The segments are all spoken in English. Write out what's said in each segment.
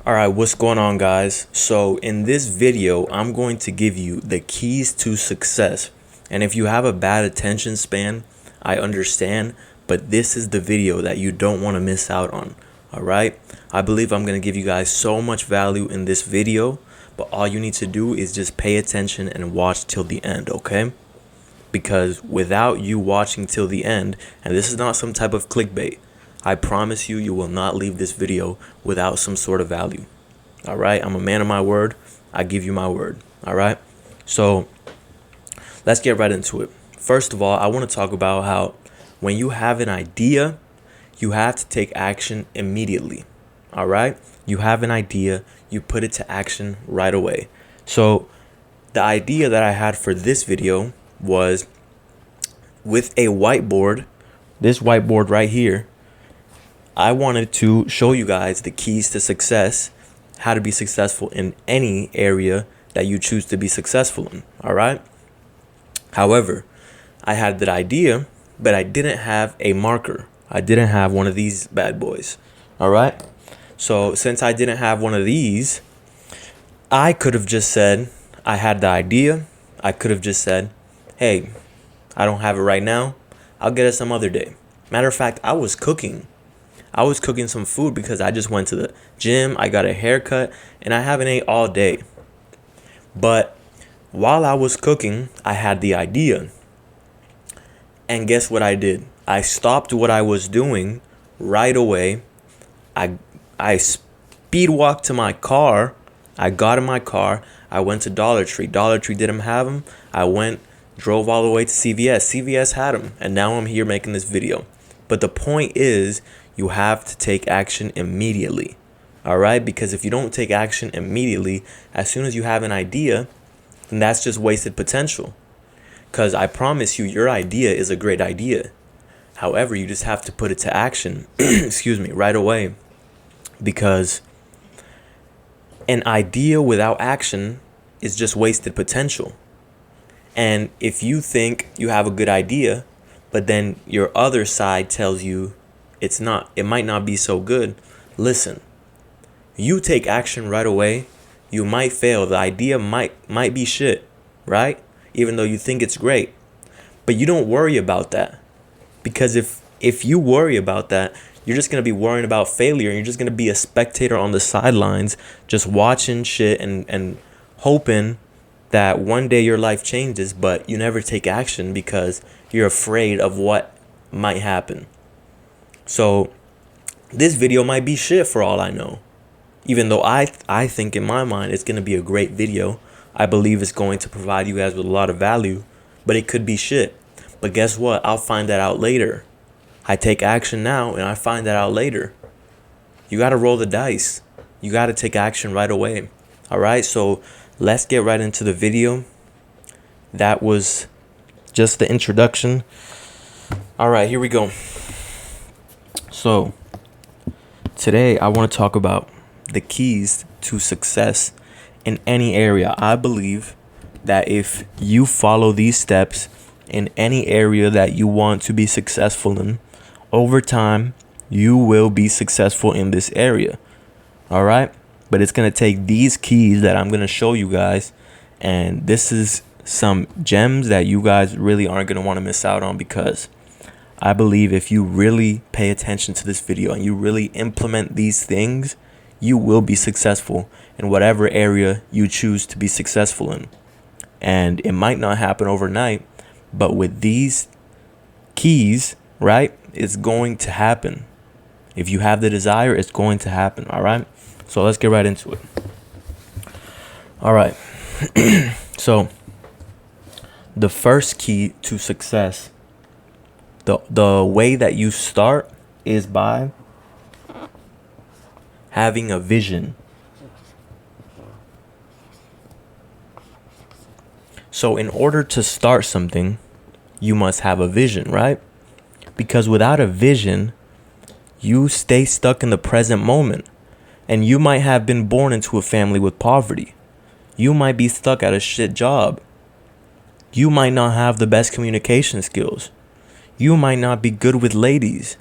Alright, what's going on, guys? So in this video, I'm going to give you the keys to success. And if you have a bad attention span, I understand, but this is the video that you don't want to miss out on. Alright? I believe I'm going to give you guys so much value in this video, but all you need to do is just pay attention and watch till the end, okay? Because without you watching till the end, and this is not some type of clickbait, I promise you, you will not leave this video without some sort of value. All right. I'm a man of my word. I give you my word. All right. So let's get right into it. First of all, I want to talk about how when you have an idea, you have to take action immediately. All right. You have an idea, you put it to action right away. So the idea that I had for this video was with a whiteboard, this whiteboard right here. I wanted to show you guys the keys to success, how to be successful in any area that you choose to be successful in. All right. However, I had that idea, but I didn't have a marker. I didn't have one of these bad boys. All right. So since I didn't have one of these, I could have just said I had the idea. I could have just said, hey, I don't have it right now. I'll get it some other day. Matter of fact, I was cooking some food because I just went to the gym, I got a haircut, and I haven't ate all day. But while I was cooking, I had the idea. And guess what I did? I stopped what I was doing right away. I speed walked to my car. I got in my car. I went to Dollar Tree. Dollar Tree didn't have them. I drove all the way to CVS. CVS had them. And now I'm here making this video. But the point is, you have to take action immediately. All right? Because if you don't take action immediately, as soon as you have an idea, then that's just wasted potential. Because I promise you, your idea is a great idea. However, you just have to put it to action, right away. Because an idea without action is just wasted potential. And if you think you have a good idea, but then your other side tells you it might not be so good. Listen, you take action right away. You might fail. The idea might be shit, right? Even though you think it's great. But you don't worry about that. Because if you worry about that, you're just going to be worrying about failure. And you're just going to be a spectator on the sidelines, just watching shit and hoping that one day your life changes, but you never take action because you're afraid of what might happen. So this video might be shit for all I know. Even though I think in my mind it's going to be a great video. I believe it's going to provide you guys with a lot of value, but it could be shit. But guess what? I'll find that out later. I take action now and I find that out later. You got to roll the dice. You got to take action right away. All right. So let's get right into the video. That was just the introduction. All right, here we go. So today I want to talk about the keys to success in any area. I believe that if you follow these steps in any area that you want to be successful in, over time, you will be successful in this area. All right. But it's going to take these keys that I'm going to show you guys. And this is some gems that you guys really aren't going to want to miss out on, because I believe if you really pay attention to this video and you really implement these things, you will be successful in whatever area you choose to be successful in. And it might not happen overnight, but with these keys, right, it's going to happen. If you have the desire, it's going to happen. All right. So let's get right into it. All right. So the first key to success, the way that you start is by having a vision. So in order to start something, you must have a vision, right? Because without a vision, you stay stuck in the present moment. And you might have been born into a family with poverty. You might be stuck at a shit job. You might not have the best communication skills. You might not be good with ladies.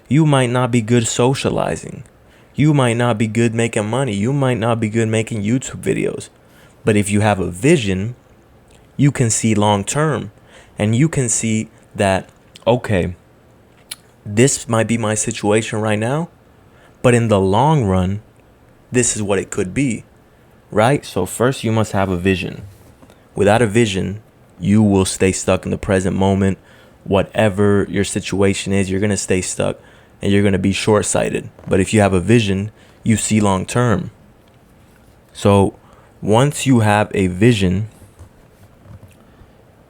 You might not be good socializing. You might not be good making money. You might not be good making YouTube videos. But if you have a vision, you can see long term, and you can see that, okay, this might be my situation right now, but in the long run, this is what it could be, right? So first you must have a vision. Without a vision, you will stay stuck in the present moment. Whatever your situation is, you're going to stay stuck and you're going to be short-sighted. But if you have a vision, you see long term. So once you have a vision,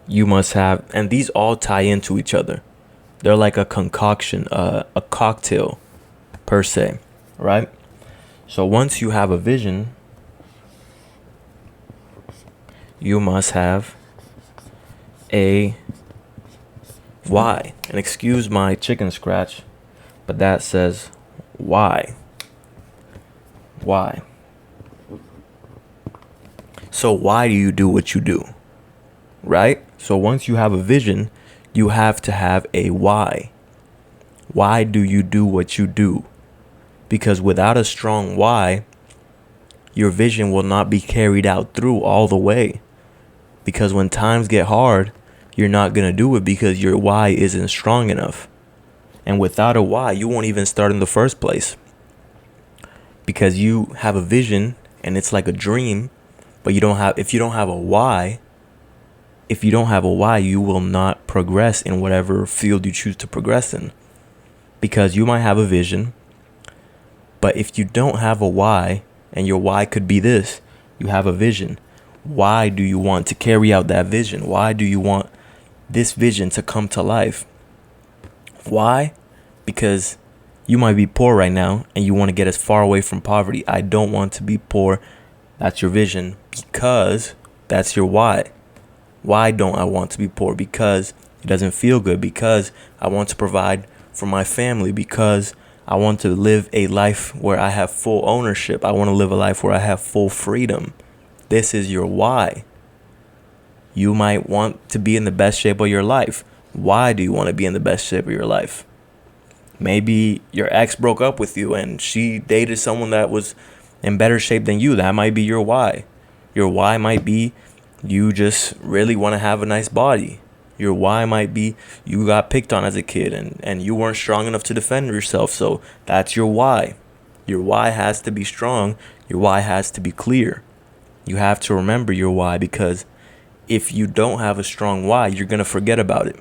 you must have, and these all tie into each other. They're like a concoction, a cocktail per se, right? So once you have a vision, you must have a why. And excuse my chicken scratch, but that says why. Why? So why do you do what you do? Right? So once you have a vision, you have to have a why. Why do you do what you do? Because without a strong why, your vision will not be carried out through all the way. Because when times get hard, you're not going to do it because your why isn't strong enough. And without a why, you won't even start in the first place. Because you have a vision and it's like a dream, but if you don't have a why, you will not progress in whatever field you choose to progress in. Because you might have a vision, but if you don't have a why, and your why could be this, you have a vision. Why do you want to carry out that vision? Why do you want this vision to come to life? Why? Because you might be poor right now and you want to get as far away from poverty. I don't want to be poor. That's your vision, because that's your why. Why don't I want to be poor? Because it doesn't feel good. Because I want to provide for my family. Because I want to live a life where I have full ownership. I want to live a life where I have full freedom. This is your why. You might want to be in the best shape of your life. Why do you want to be in the best shape of your life? Maybe your ex broke up with you and she dated someone that was in better shape than you. That might be your why. Your why might be you just really want to have a nice body. Your why might be you got picked on as a kid and you weren't strong enough to defend yourself. So that's your why. Your why has to be strong. Your why has to be clear. You have to remember your why, because if you don't have a strong why, you're going to forget about it.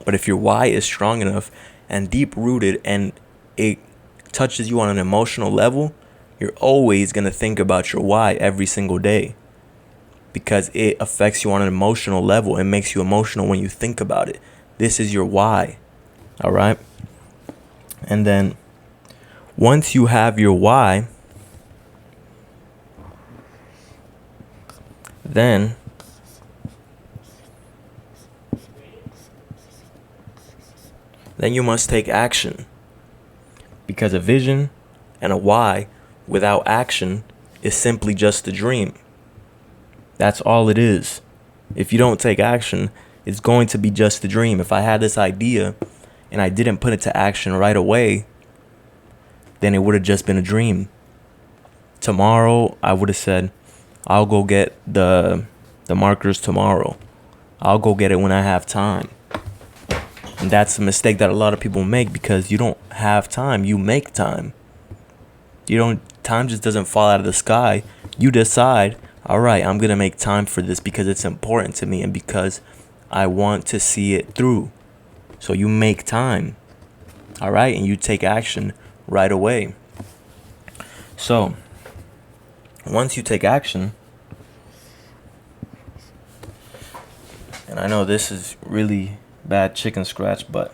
But if your why is strong enough and deep rooted and it touches you on an emotional level, you're always going to think about your why every single day, because it affects you on an emotional level. It makes you emotional when you think about it. This is your why. All right. And then once you have your why, then you must take action, because a vision and a why without action is simply just a dream. That's all it is. If you don't take action, it's going to be just a dream. If I had this idea and I didn't put it to action right away, then it would have just been a dream. Tomorrow, I would have said, I'll go get the markers tomorrow. I'll go get it when I have time. And that's a mistake that a lot of people make, because you don't have time. You make time. Time just doesn't fall out of the sky. You decide, all right, I'm going to make time for this because it's important to me and because I want to see it through. So you make time. All right. And you take action right away. So once you take action, and I know this is really bad chicken scratch, but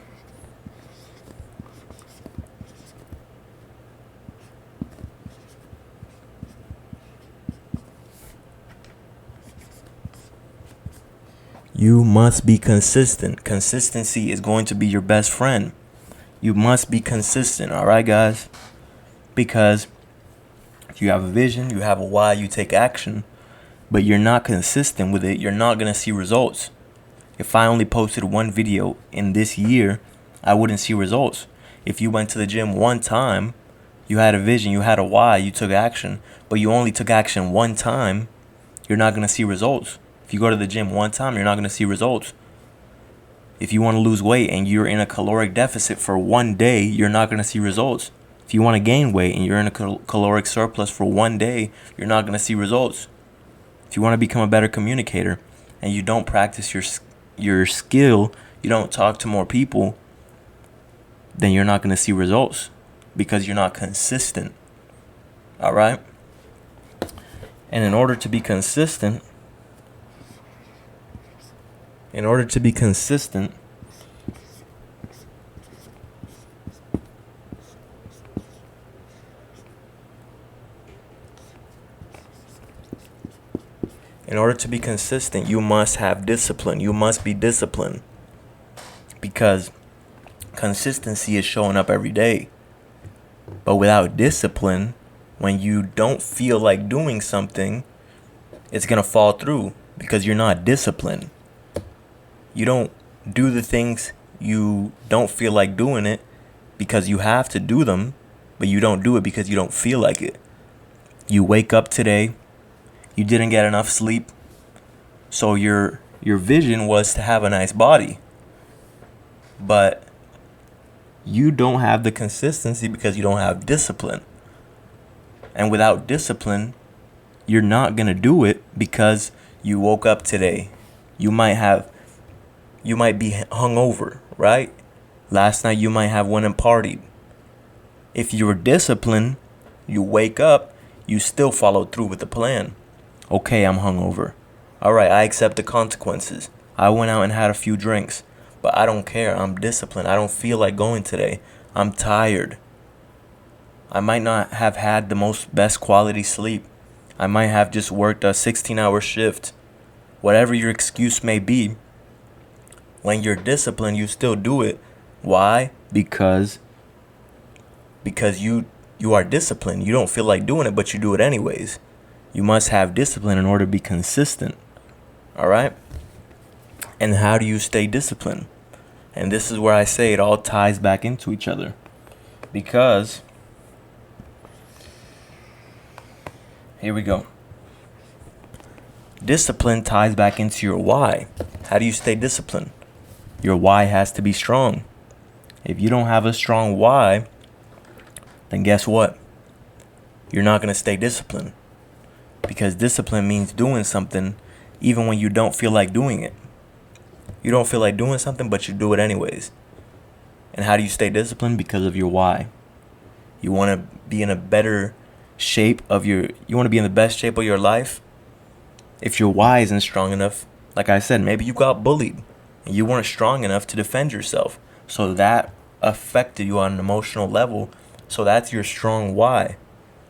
you must be consistent. Consistency is going to be your best friend. You must be consistent, all right, guys? Because if you have a vision, you have a why, you take action, but you're not consistent with it, you're not going to see results. If I only posted one video in this year, I wouldn't see results. If you went to the gym one time, You had a vision, you had a why, you took action, but you only took action one time, you're not going to see results. If you go to the gym one time, you're not going to see results. If you want to lose weight and you're in a caloric deficit for one day, you're not going to see results. If you want to gain weight and you're in a caloric surplus for one day, you're not going to see results. If you want to become a better communicator and you don't practice your skill, you don't talk to more people, then you're not going to see results because you're not consistent. All right? And in order to be consistent, in order to be consistent, you must have discipline. You must be disciplined because consistency is showing up every day. But without discipline, when you don't feel like doing something, it's going to fall through because you're not disciplined. You don't do the things you don't feel like doing it because you have to do them, but you don't do it because you don't feel like it. You wake up today, you didn't get enough sleep, so your vision was to have a nice body. But you don't have the consistency because you don't have discipline. And without discipline, you're not going to do it because you woke up today. You might be hungover, right? Last night you might have went and partied. If you were disciplined, you wake up, you still follow through with the plan. Okay, I'm hungover. All right, I accept the consequences. I went out and had a few drinks, but I don't care. I'm disciplined. I don't feel like going today. I'm tired. I might not have had the best quality sleep. I might have just worked a 16-hour shift. Whatever your excuse may be, when you're disciplined, you still do it. Why? Because you are disciplined. You don't feel like doing it, but you do it anyways. You must have discipline in order to be consistent. All right? And how do you stay disciplined? And this is where I say it all ties back into each other. Because, here we go. Discipline ties back into your why. How do you stay disciplined? Your why has to be strong. If you don't have a strong why, then guess what? You're not going to stay disciplined. Because discipline means doing something even when you don't feel like doing it. You don't feel like doing something, but you do it anyways. And how do you stay disciplined? Because of your why. You want to be in a better shape you want to be in the best shape of your life. If your why isn't strong enough, like I said, maybe you got bullied and you weren't strong enough to defend yourself. So that affected you on an emotional level. So that's your strong why.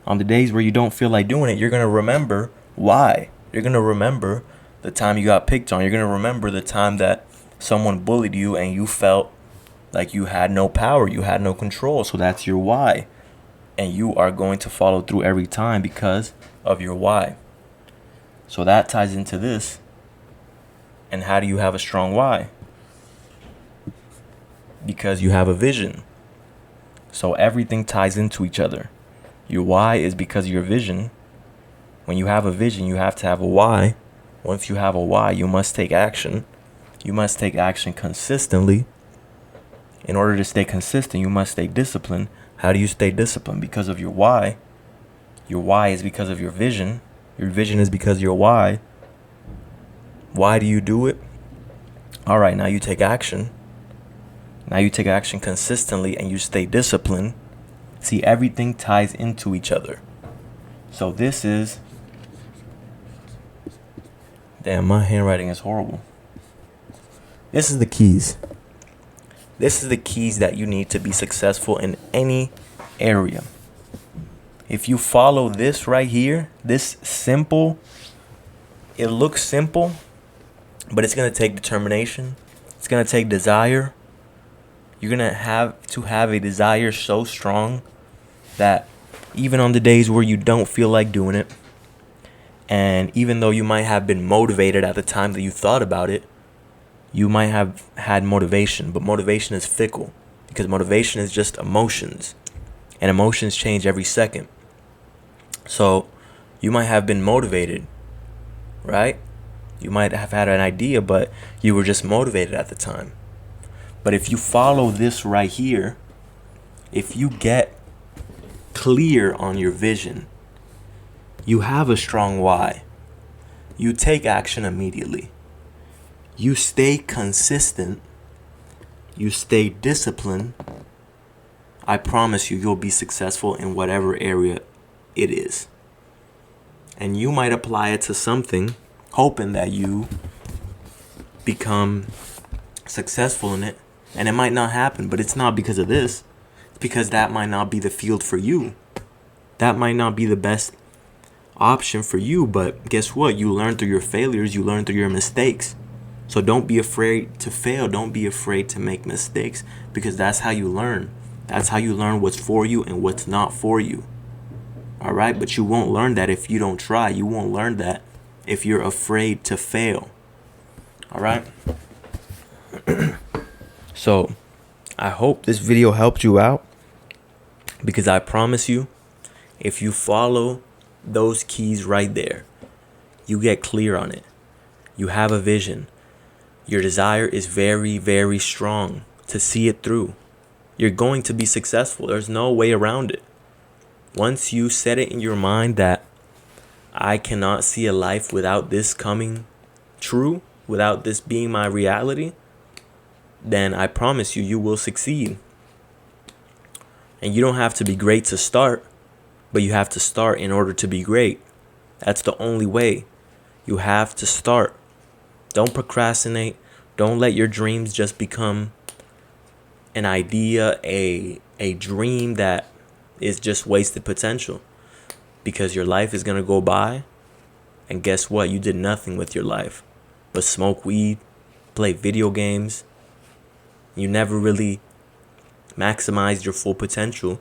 On the days where you don't feel like doing it, you're going to remember why. You're going to remember the time you got picked on. You're going to remember the time that someone bullied you and you felt like you had no power, you had no control. So that's your why. And you are going to follow through every time because of your why. So that ties into this. And how do you have a strong why? Because you have a vision. So everything ties into each other. Your why is because of your vision. When you have a vision, you have to have a why. Once you have a why, you must take action. You must take action consistently. In order to stay consistent, you must stay disciplined. How do you stay disciplined? Because of your why. Your why is because of your vision. Your vision is because of your why. Why do you do it? All right, now you take action. Now you take action consistently and you stay disciplined. See, everything ties into each other. So this is... Damn, my handwriting is horrible. This is the keys. This is the keys that you need to be successful in any area. If you follow this right here, this simple, it looks simple, but it's going to take determination. It's going to take desire. You're going to have a desire so strong that even on the days where you don't feel like doing it, and even though you might have been motivated at the time that you thought about it, you might have had motivation, but motivation is fickle because motivation is just emotions. and emotions change every second. So you might have been motivated, right? You might have had an idea, but you were just motivated at the time. But if you follow this right here, if you get clear on your vision, you have a strong why, you take action immediately, you stay consistent, you stay disciplined, I promise you'll be successful in whatever area it is. And you might apply it to something, hoping that you become successful in it. And it might not happen, but it's not because of this. It's because that might not be the field for you. That might not be the best option for you, but guess what? You learn through your failures, you learn through your mistakes. So don't be afraid to fail. Don't be afraid to make mistakes, because that's how you learn. That's how you learn what's for you and what's not for you. All right? But you won't learn that if you don't try. You won't learn that if you're afraid to fail. All right? So I hope this video helped you out, because I promise you, if you follow those keys right there, you get clear on it, you have a vision, your desire is very, very strong to see it through, you're going to be successful. There's no way around it. Once you set it in your mind that I cannot see a life without this coming true, without this being my reality, then I promise you, you will succeed. And you don't have to be great to start, but you have to start in order to be great. That's the only way. You have to start. Don't procrastinate. Don't let your dreams just become an idea, a dream that is just wasted potential. Because your life is going to go by, and guess what? You did nothing with your life but smoke weed, play video games. You never really maximized your full potential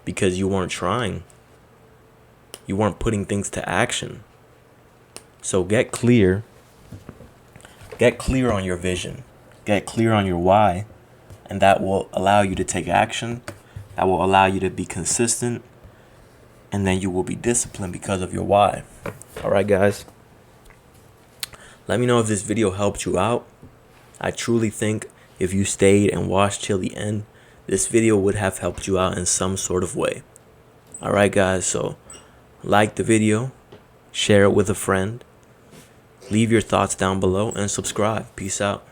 because you weren't trying. You weren't putting things to action. So get clear. Get clear on your vision. Get clear on your why. And that will allow you to take action. That will allow you to be consistent. And then you will be disciplined because of your why. All right, guys. Let me know if this video helped you out. I truly think if you stayed and watched till the end, this video would have helped you out in some sort of way. All right, guys. So like the video, share it with a friend, leave your thoughts down below, and subscribe. Peace out.